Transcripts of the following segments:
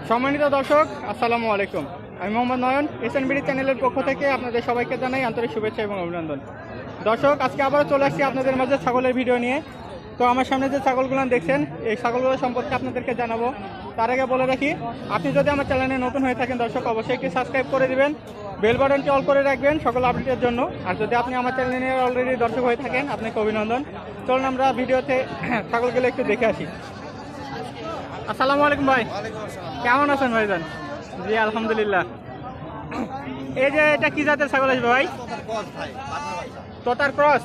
সম্মানিত দর্শক, আসসালামু আলাইকুম। আমি মোহাম্মদ নয়ন, এসএনবিডি চ্যানেলের পক্ষ থেকে আপনাদের সবাইকে জানাই আন্তরিক শুভেচ্ছা এবং অভিনন্দন। দর্শক, আজকে আবারও চলে আসছি আপনাদের মাঝে ছাগলের ভিডিও নিয়ে। তো আমার সামনে যে ছাগলগুলো দেখছেন, এই ছাগলগুলো সম্পর্কে আপনাদেরকে জানাবো। তার আগে বলে রাখি, আপনি যদি আমার চ্যানেলে নতুন হয়ে থাকেন দর্শক, অবশ্যই একটি সাবস্ক্রাইব করে দিবেন, বেল বাটনটি অল করে রাখবেন সকল আপডেটের জন্য। আর যদি আপনি আমার চ্যানেলে অলরেডি দর্শক হয়ে থাকেন, আপনাকে অভিনন্দন। চলুন আমরা ভিডিওতে ছাগলগুলো একটু দেখে আসি। আসসালামু আলাইকুম ভাই, কেমন আছেন ভাইজান? জি আলহামদুলিল্লাহ। এই যে এটা কি জাতের ছাগল আসবে ভাই? তোতার ক্রস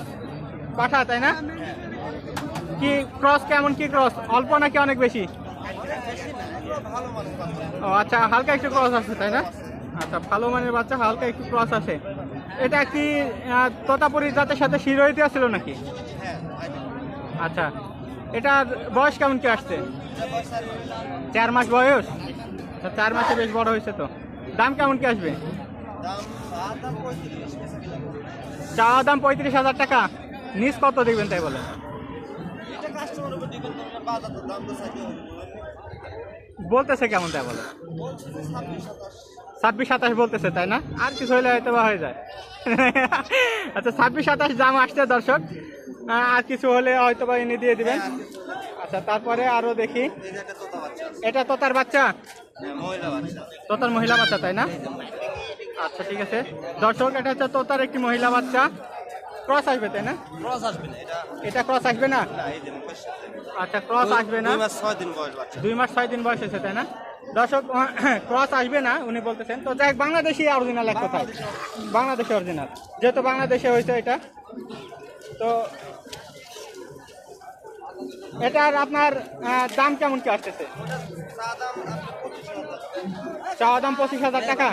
পাঠা, তাই না? কি ক্রস, কেমন কি ক্রস? অল্প নাকি অনেক বেশি? ও আচ্ছা, হালকা একটু ক্রস আছে তাই না? আচ্ছা, ভালো মানের বাচ্চা, হালকা একটু ক্রস আছে। এটা কি তোতাপুরি জাতের সাথে শিরোহিত ছিল নাকি? আচ্ছা, এটার বয়স কেমন কি আসছে? 4 মাস বয়স। 4 মাসে বেশ বড় হয়েছে তো। দাম কেমন কি আসবে? চাওয়া দাম 35,000 টাকা। নিচ কত দেখবেন তাই বলে? বলতেছে কেমন তাই বলে? 26-27 বলতেছে তাই না? আর কিছু হইলে হয়তো বা হয়ে যায়। আচ্ছা, 26-27 দাম আসছে দর্শক, আর কিছু হলে হয়তো বা এনে দিয়ে দিবেন। আচ্ছা, তারপরে আরো দেখি। এটা তোতার বাচ্চা, তোতার মহিলা বাচ্চা তাই না? আচ্ছা ঠিক আছে দর্শক, এটা হচ্ছে তোতার একটি মহিলা বাচ্চা। ক্রস আসবে তাই না? এটা ক্রস আসবে না? আচ্ছা, ক্রস আসবে না। 2 মাস 6 দিন বয়স হয়েছে তাই না দর্শক? ক্রস আসবে না উনি বলতেছেন। তো যাই, বাংলাদেশি অরিজিনাল এক কথায়, বাংলাদেশি অরিজিনাল, যেহেতু বাংলাদেশে হয়েছে এটা। তো এটার আপনার দাম কেমন কি আসতেছে? চাওয়া দাম 25,000 টাকা।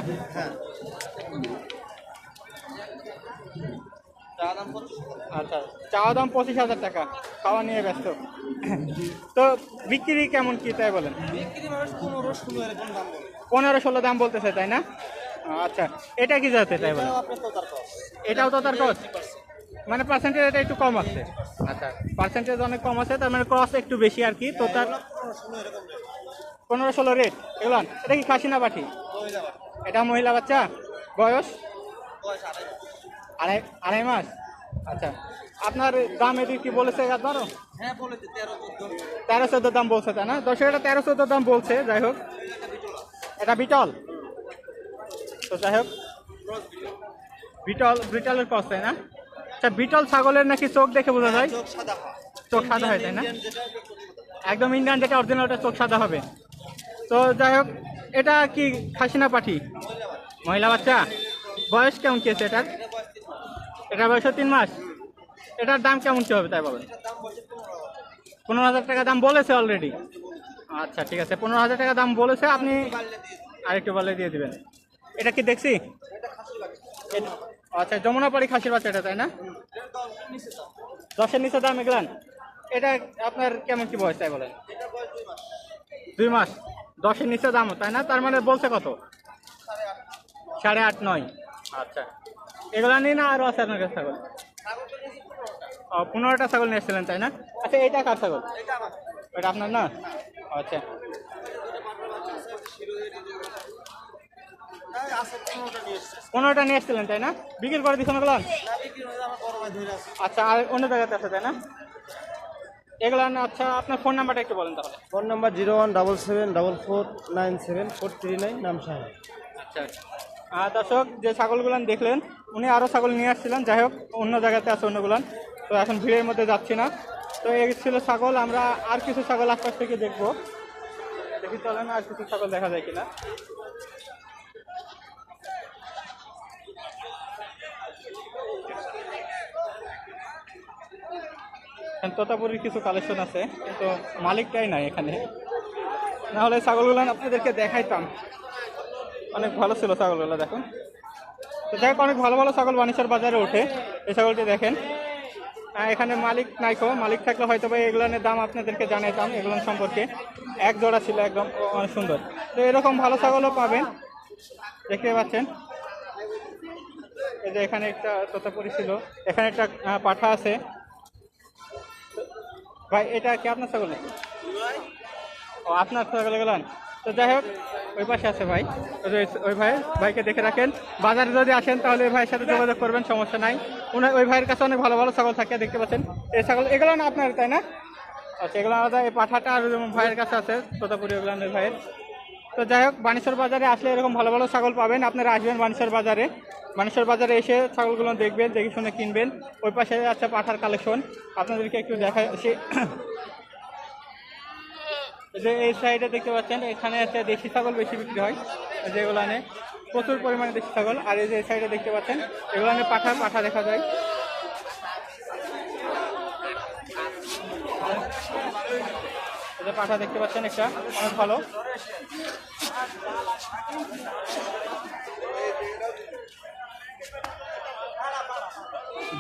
আচ্ছা, চাওয়া দাম 25,000 টাকা, খাওয়া নিয়ে ব্যস্ত। তো বিক্রি কেমন কি তাই বলেন? 15-16 দাম বলতেছে তাই না? আচ্ছা, এটা কি যাতে তাই বলেন? এটাও তো তার ক্রস, মানে পার্সেন্টেজ এটা একটু কম আছে। আচ্ছা, পার্সেন্টেজ অনেক কম আছে, তার মানে ক্রস একটু বেশি আর কি। তো তার 15-16 রেট এগুলো। এটা কি খাসি না পাঠি? এটা মহিলা বাচ্চা। বয়স 2.5 মাস। আচ্ছা, আপনার দাম এদিকে কি বলেছে আপনারও? 13-14 দাম বলছে তাই না দর্শক? এটা 13-14 দাম বলছে। যাই হোক, এটা বিটল। তো যাই হোক, বিটলের ক্রস তাই না? আচ্ছা, বিটল ছাগলের নাকি চোখ দেখে বোঝা যায়? চোখ সাদা হয় তাই না? একদম ইন্ডিয়ান যেটা অরিজিনালটা চোখ সাদা হবে। তো যাই হোক, এটা কি খাসি না পাঠি? মহিলা বাচ্চা। বয়স কেমন কি আছে এটার? এটার বয়স 3 মাস। এটার দাম কেমন কি হবে তাই বলেন? 15,000 টাকা দাম বলেছে অলরেডি। আচ্ছা ঠিক আছে, 15,000 টাকা দাম বলেছে, আপনি আরেকটু বলে দিয়ে দিবেন। এটা কি দেখছি? আচ্ছা, যমুনাপাড়ি খাসির বাচ্চা এটা তাই না? 10-এর নিচে দাম এগুলান। এটা আপনার কেমন কি বয়স তাই বলেন? 2 মাস। 10-এর নিচে দাম তাই না? তার মানে বলছে কত? 8.5-9। আচ্ছা, এগুলা নিয়ে না আরো আছে আপনার কাছে ছাগল? 15টা ছাগল নিয়ে এসেছিলেন তাই না? আচ্ছা, এইটা কার ছাগল? এটা আপনার না? আচ্ছা, 15টা নিয়ে এসেছিলেন তাই না? বিক্রি করে দিচ্ছেন ওগুলো? আচ্ছা, আর অন্য জায়গাতে আছে তাই না এগুলো? আচ্ছা, আপনার ফোন নাম্বারটা একটু বলেন তাহলে। ফোন নাম্বার 01774497 নাম সাহেব। আচ্ছা, দর্শক, যে ছাগলগুলান দেখলেন, উনি আরও ছাগল নিয়ে আসছিলেন। যাই হোক, অন্য জায়গাতে আছে অন্যগুলান, তো এখন ভিড়ের মধ্যে যাচ্ছি না। তো এই ছিল ছাগল। আমরা আর কিছু ছাগল আশপাশ থেকে দেখবো, দেখি চলেন আর কিছু ছাগল দেখা যায় কিনা। তোতাপুরির কিছু কালেকশন আছে, কিন্তু মালিকটাই নাই এখানে, না হলে ছাগলগুলান আপনাদেরকে দেখাইতাম। অনেক ভালো ছিল ছাগলগুলো, দেখুন। তো যাই হোক, অনেক ভালো ভালো ছাগল বানেশ্বর বাজারে ওঠে। এই ছাগলটি দেখেন, এখানে মালিক নাইকো, মালিক থাকলে হয়তো বা এগুলানের দাম আপনাদেরকে জানাইতাম। এগুলোর সম্পর্কে এক জোড়া ছিল, একদম অনেক সুন্দর। তো এরকম ভালো ছাগলও পাবেন, দেখতে পাচ্ছেন। এই যে এখানে একটা তোতাপুরি ছিল, এখানে একটা পাঠা আছে। ভাই, এটা কি আপনার ছাগল নাকি? ও, আপনার ছাগল গেলেন। তো যাই হোক, ওই পাশে আছে ভাই, ওই ভাইকে দেখে রাখেন। বাজারে যদি আসেন তাহলে ওই ভাইয়ের সাথে যোগাযোগ করবেন, সমস্যা নাই। ওই ভাইয়ের কাছে অনেক ভালো ভালো ছাগল থাকে, দেখতে পাচ্ছেন। এই ছাগল এগুলো না আপনার, তাই না? আচ্ছা, এগুলো আলাদা। এই পাঠাটা আর ভাইয়ের কাছে আছে তোতাপুরি, ওগুলো ভাইয়ের। তো যাই হোক, বানেশ্বর বাজারে আসলে এরকম ভালো ভালো ছাগল পাবেন। আপনারা আসবেন বানেশ্বর বাজারে, বানেশ্বর বাজারে এসে ছাগলগুলো দেখবেন, দেখে শুনে কিনবেন। ওই পাশে আছে পাঠার কালেকশন, আপনাদেরকে একটু দেখায়। যে এই সাইডে দেখতে পাচ্ছেন, এখানে আছে দেশি ছাগল বেশি বিক্রি হয়, যেগুলো প্রচুর পরিমাণে দেশি ছাগল। আর এই যে সাইডে দেখতে পাচ্ছেন, এগুলো পাঠা দেখা যায়। পাঠা দেখতে পাচ্ছেন একটা, অনেক ভালো।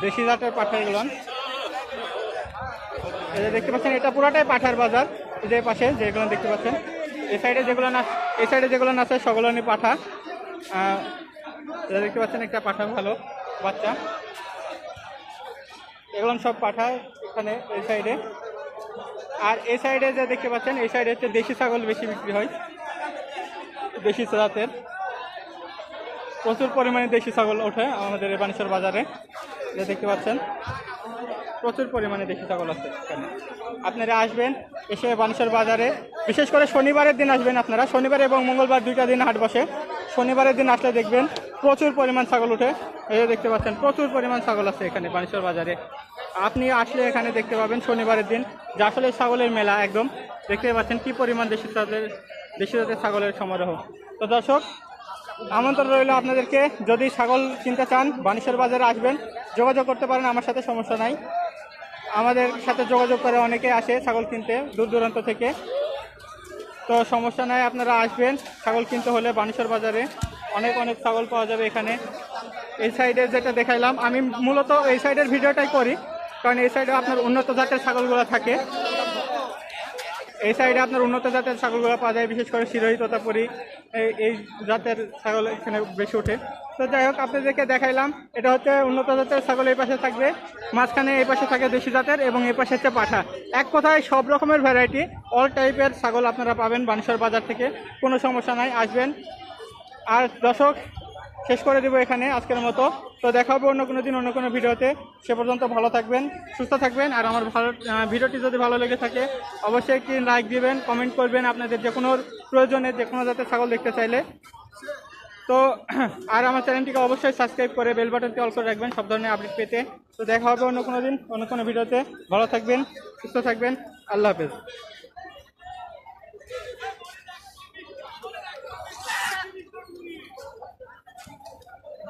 দেশি জাতের পাঠা এগুলো দেখতে পাচ্ছেন। এটা পুরাটাই পাঠার বাজার। এই যে পাশে যেগুলো দেখতে পাচ্ছেন, এই সাইডে যেগুলো না আছে সেগুলো নিয়ে পাঠা। এটা দেখতে পাচ্ছেন একটা পাঠা, ভালো বাচ্চা। এগুলো সব পাঠা এখানে এই সাইডে। আর এই সাইডে যে দেখতে পাচ্ছেন, এই সাইডে হচ্ছে দেশি ছাগল বেশি বিক্রি হয়, দেশি জাতের। প্রচুর পরিমাণে দেশি ছাগল ওঠে আমাদের এই বানেশ্বর বাজারে, যে দেখতে পাচ্ছেন প্রচুর পরিমাণে দেশি ছাগল আছে এখানে। আপনারা আসবেন, এসে বানেশ্বর বাজারে বিশেষ করে শনিবারের দিন আসবেন। আপনারা শনিবার এবং মঙ্গলবার দুইটা দিন হাট বসে। শনিবারের দিন আসলে দেখবেন প্রচুর পরিমাণ ছাগল ওঠে। এই দেখতে পাচ্ছেন প্রচুর পরিমাণ ছাগল আছে এখানে বানেশ্বর বাজারে। আপনি আসলে এখানে দেখতে পাবেন শনিবারের দিন যে আসলে ছাগলের মেলা একদম। দেখতে পাচ্ছেন কি পরিমাণ দেশি জাতের ছাগলের সমারোহ। তো দর্শক, আমন্ত্রণ রইল আপনাদেরকে, যদি ছাগল কিনতে চান বানেশ্বর বাজারে আসবেন, যোগাযোগ করতে পারেন আমার সাথে, সমস্যা নাই। আমাদের সাথে যোগাযোগ করে অনেকে আসে ছাগল কিনতে দূর দূরান্ত থেকে। তো সমস্যা নাই, আপনারা আসবেন ছাগল কিনতে হলে বানেশ্বর বাজারে। অনেক অনেক ছাগল পাওয়া যাবে এখানে। এই সাইডে যেটা দেখাইলাম, আমি মূলত এই সাইডের ভিডিওটাই করি, কারণ এই সাইডে আপনার উন্নত জাতের ছাগলগুলো থাকে। এই সাইডে আপনার উন্নত জাতের ছাগলগুলো পাওয়া যায়, বিশেষ করে সিরোহী, তোতাপুরি, এই জাতের ছাগল এখানে বেশি ওঠে। তো যাই হোক, আপনাদেরকে দেখাইলাম। এটা হচ্ছে উন্নত জাতের ছাগল, এই পাশে থাকবে, মাঝখানে এই পাশে থাকে দেশি জাতের, এবং এই পাশে হচ্ছে পাঠা। এক কথায় সব রকমের ভ্যারাইটি, অল টাইপের ছাগল আপনারা পাবেন বানেশ্বর বাজার থেকে, কোনো সমস্যা নাই, আসবেন। আর দর্শক, শেষ করে দেবো এখানে আজকের মতো। তো দেখা হবে অন্য কোনো দিন অন্য কোনো ভিডিওতে। সে পর্যন্ত ভালো থাকবেন, সুস্থ থাকবেন। আর আমার ভিডিওটি যদি ভালো লেগে থাকে অবশ্যই একটি লাইক দিবেন, কমেন্ট করবেন আপনাদের যে কোনো প্রয়োজনে, যে কোনো জাতের ছাগল দেখতে চাইলে। তো আর আমার চ্যানেলটিকে অবশ্যই সাবস্ক্রাইব করে বেল বাটনটি অল করে রাখবেন সব ধরনের আপডেট পেতে। তো দেখা হবে অন্য কোনো দিন অন্য কোনো ভিডিওতে। ভালো থাকবেন, সুস্থ থাকবেন, আল্লাহ হাফেজ।